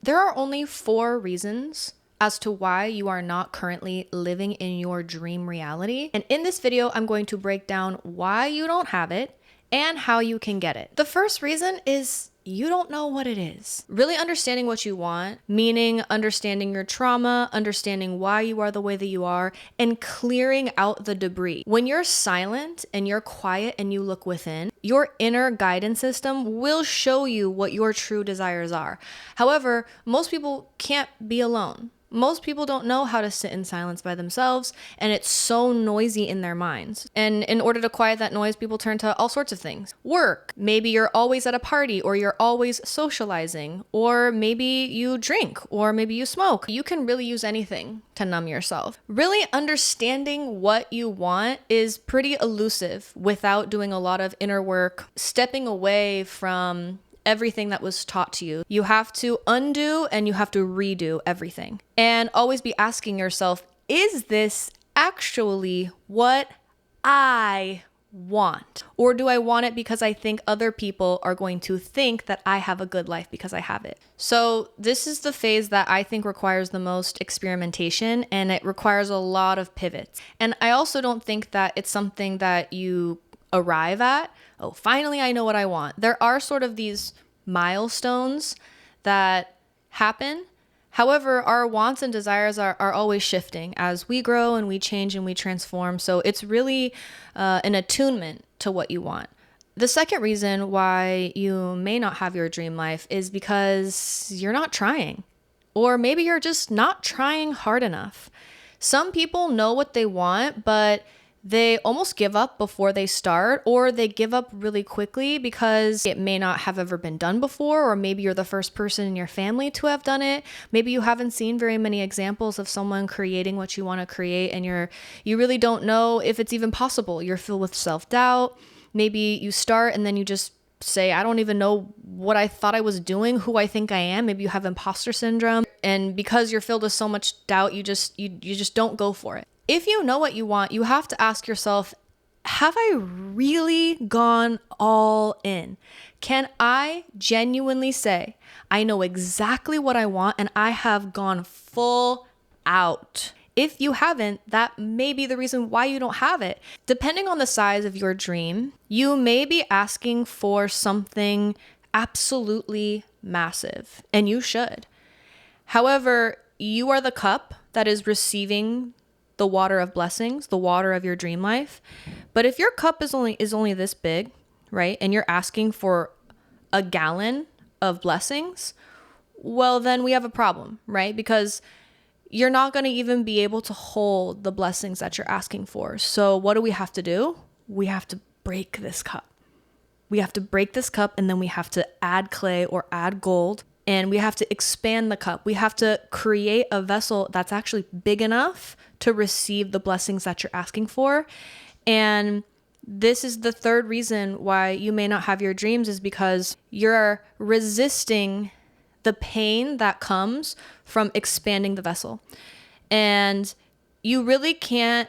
There are only 4 reasons as to why you are not currently living in your dream reality. And in this video, I'm going to break down why you don't have it and how you can get it. The first reason is you don't know what it is. Really understanding what you want, meaning understanding your trauma, understanding why you are the way that you are, and clearing out the debris. When you're silent and you're quiet and you look within, your inner guidance system will show you what your true desires are. However, most people can't be alone. Most people don't know how to sit in silence by themselves, and it's so noisy in their minds. And in order to quiet that noise, people turn to all sorts of things. Work. Maybe you're always at a party, or you're always socializing, or maybe you drink, or maybe you smoke. You can really use anything to numb yourself. Really understanding what you want is pretty elusive without doing a lot of inner work, stepping away from everything that was taught to you. You have to undo and you have to redo everything. And always be asking yourself, is this actually what I want? Or do I want it because I think other people are going to think that I have a good life because I have it? So this is the phase that I think requires the most experimentation, and it requires a lot of pivots. And I also don't think that it's something that you arrive at, oh, finally I know what I want. There are sort of these milestones that happen. However, our wants and desires are always shifting as we grow and we change and we transform. So it's really an attunement to what you want. The second reason why you may not have your dream life is because you're not trying, or maybe you're just not trying hard enough. Some people know what they want, but they almost give up before they start, or they give up really quickly because it may not have ever been done before, or maybe you're the first person in your family to have done it. Maybe you haven't seen very many examples of someone creating what you want to create, and you really don't know if it's even possible. You're filled with self-doubt. Maybe you start and then you just say, I don't even know what I thought I was doing, who I think I am. Maybe you have imposter syndrome, and because you're filled with so much doubt, you just don't go for it. If you know what you want, you have to ask yourself, have I really gone all in? Can I genuinely say, I know exactly what I want and I have gone full out? If you haven't, that may be the reason why you don't have it. Depending on the size of your dream, you may be asking for something absolutely massive, and you should. However, you are the cup that is receiving the water of blessings, the water of your dream life. But if your cup is only this big, right, and you're asking for a gallon of blessings, well, then we have a problem, right? Because you're not going to even be able to hold the blessings that you're asking for. So what do we have to do? We have to break this cup. We have to break this cup, and then we have to add clay or add gold, and we have to expand the cup. We have to create a vessel that's actually big enough to receive the blessings that you're asking for. And this is the third reason why you may not have your dreams, is because you're resisting the pain that comes from expanding the vessel. And you really can't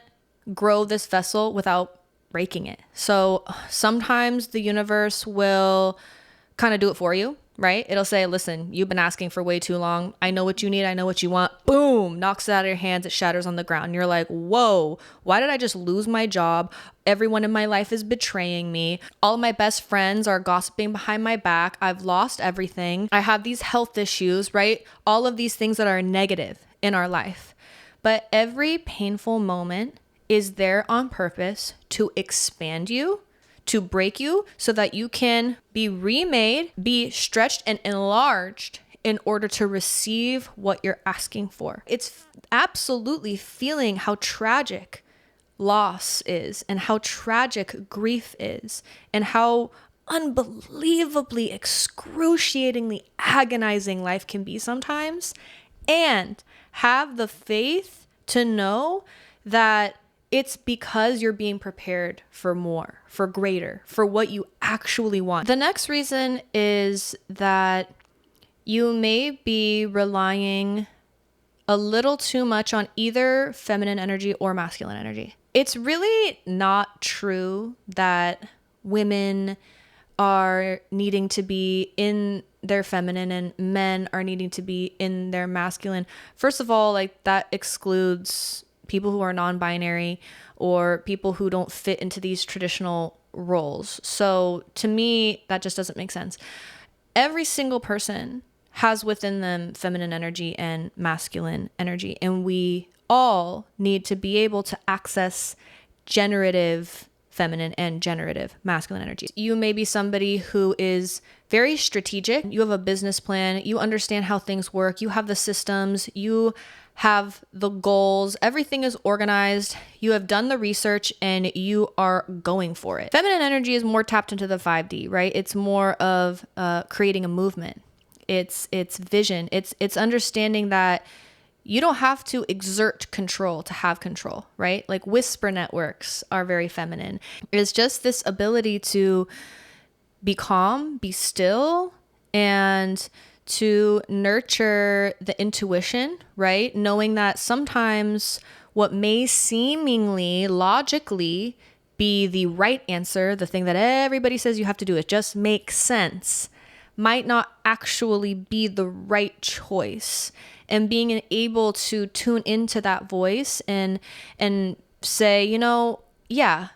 grow this vessel without breaking it. So sometimes the universe will kind of do it for you, right? It'll say, listen, you've been asking for way too long. I know what you need. I know what you want. Boom, knocks it out of your hands. It shatters on the ground. You're like, whoa, why did I just lose my job? Everyone in my life is betraying me. All of my best friends are gossiping behind my back. I've lost everything. I have these health issues, right? All of these things that are negative in our life. But every painful moment is there on purpose to expand you, to break you, so that you can be remade, be stretched and enlarged in order to receive what you're asking for. It's absolutely feeling how tragic loss is, and how tragic grief is, and how unbelievably excruciatingly agonizing life can be sometimes, and have the faith to know that it's because you're being prepared for more, for greater, for what you actually want. The next reason is that you may be relying a little too much on either feminine energy or masculine energy. It's really not true that women are needing to be in their feminine and men are needing to be in their masculine. First of all, like that excludes people who are non-binary or people who don't fit into these traditional roles. So to me, that just doesn't make sense. Every single person has within them feminine energy and masculine energy, and we all need to be able to access generative feminine and generative masculine energy. You may be somebody who is very strategic. You have a business plan. You understand how things work. You have the systems. You have the goals. Everything is organized. You have done the research and you are going for it. Feminine energy is more tapped into the 5D, right? It's more of creating a movement. It's vision. It's understanding that you don't have to exert control to have control, right? Like whisper networks are very feminine. It's just this ability to be calm, be still, and to nurture the intuition, right? Knowing that sometimes what may seemingly logically be the right answer, the thing that everybody says you have to do, it just makes sense, might not actually be the right choice. And being able to tune into that voice and say, you know, yeah,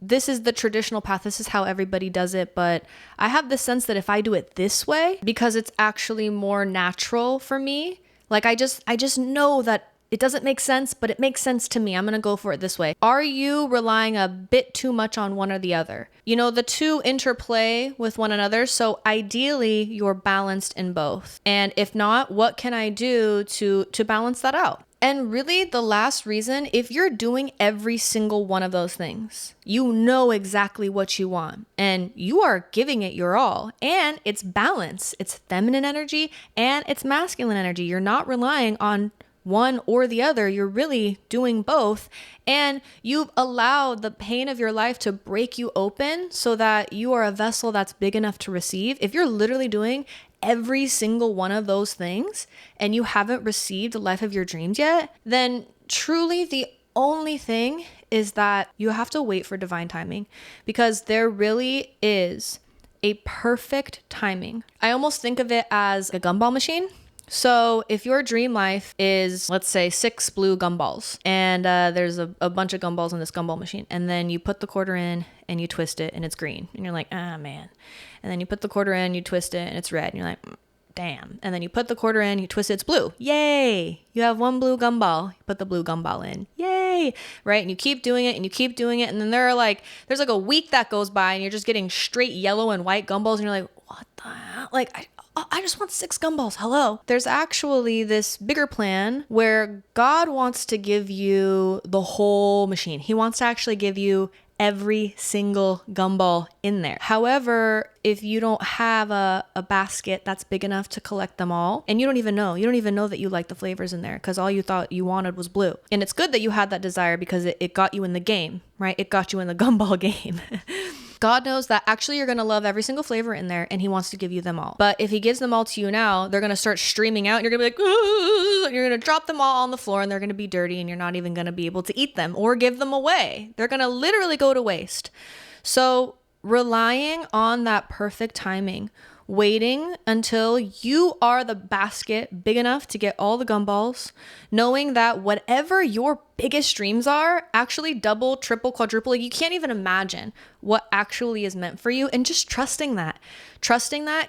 this is the traditional path. This is how everybody does it. But I have the sense that if I do it this way, because it's actually more natural for me, like I just know that it doesn't make sense, but it makes sense to me. I'm going to go for it this way. Are you relying a bit too much on one or the other? You know, the two interplay with one another. So ideally, you're balanced in both. And if not, what can I do to balance that out? And really the last reason, if you're doing every single one of those things, you know exactly what you want and you are giving it your all, and it's balance. It's feminine energy and it's masculine energy. You're not relying on one or the other. You're really doing both, and you've allowed the pain of your life to break you open so that you are a vessel that's big enough to receive. If you're literally doing every single one of those things and you haven't received the life of your dreams yet, then truly the only thing is that you have to wait for divine timing, because there really is a perfect timing. I almost think of it as a gumball machine. So if your dream life is, let's say, 6 blue gumballs, and there's a bunch of gumballs in this gumball machine, and then you put the quarter in and you twist it and it's green, and you're like, ah, man. And then you put the quarter in, you twist it and it's red, and you're like, damn. And then you put the quarter in, you twist it, it's blue. Yay! You have one blue gumball. You put the blue gumball in. Yay! Right? And you keep doing it and you keep doing it, and then there's like a week that goes by and you're just getting straight yellow and white gumballs, and you're like, what the hell? Like, I just want 6 gumballs. Hello. There's actually this bigger plan where God wants to give you the whole machine. He wants to actually give you every single gumball in there. However, if you don't have a basket that's big enough to collect them all, and you don't even know that you like the flavors in there because all you thought you wanted was blue. And it's good that you had that desire because it got you in the game, right? It got you in the gumball game. God knows that actually you're going to love every single flavor in there, and he wants to give you them all. But if he gives them all to you now, they're going to start streaming out and you're going to be like, and you're going to drop them all on the floor and they're going to be dirty and you're not even going to be able to eat them or give them away. They're going to literally go to waste. So relying on that perfect timing, waiting until you are the basket big enough to get all the gumballs, knowing that whatever your biggest dreams are, actually double, triple, quadruple, you can't even imagine what actually is meant for you, and just trusting that,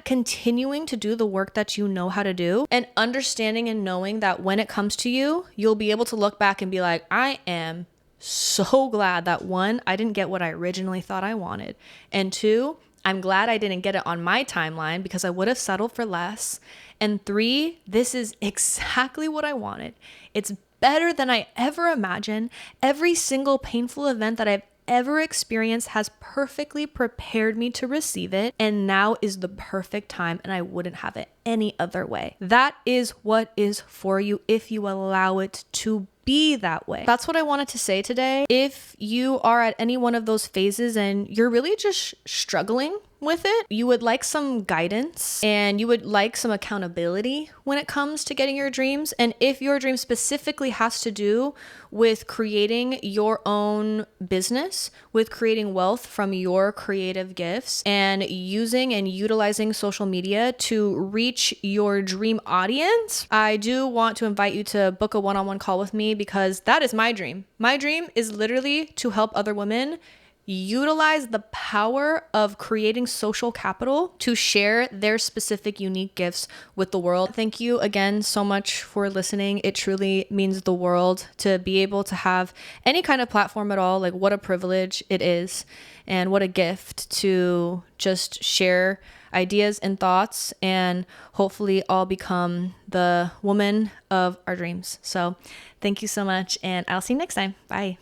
continuing to do the work that you know how to do, and understanding and knowing that when it comes to you, you'll be able to look back and be like, I am so glad that 1, I didn't get what I originally thought I wanted, and 2, I'm glad I didn't get it on my timeline because I would have settled for less. And 3, this is exactly what I wanted. It's better than I ever imagined. Every single painful event that I've ever experienced has perfectly prepared me to receive it. And now is the perfect time, and I wouldn't have it any other way. That is what is for you if you allow it to be that way. That's what I wanted to say today. If you are at any one of those phases and you're really just struggling with it, you would like some guidance and you would like some accountability when it comes to getting your dreams. And if your dream specifically has to do with creating your own business, with creating wealth from your creative gifts and using and utilizing social media to reach your dream audience, I do want to invite you to book a one-on-one call with me, because that is my dream. My dream is literally to help other women utilize the power of creating social capital to share their specific unique gifts with the world. Thank you again so much for listening. It truly means the world to be able to have any kind of platform at all. Like, what a privilege it is, and what a gift to just share ideas and thoughts and hopefully all become the woman of our dreams. So thank you so much, and I'll see you next time. Bye.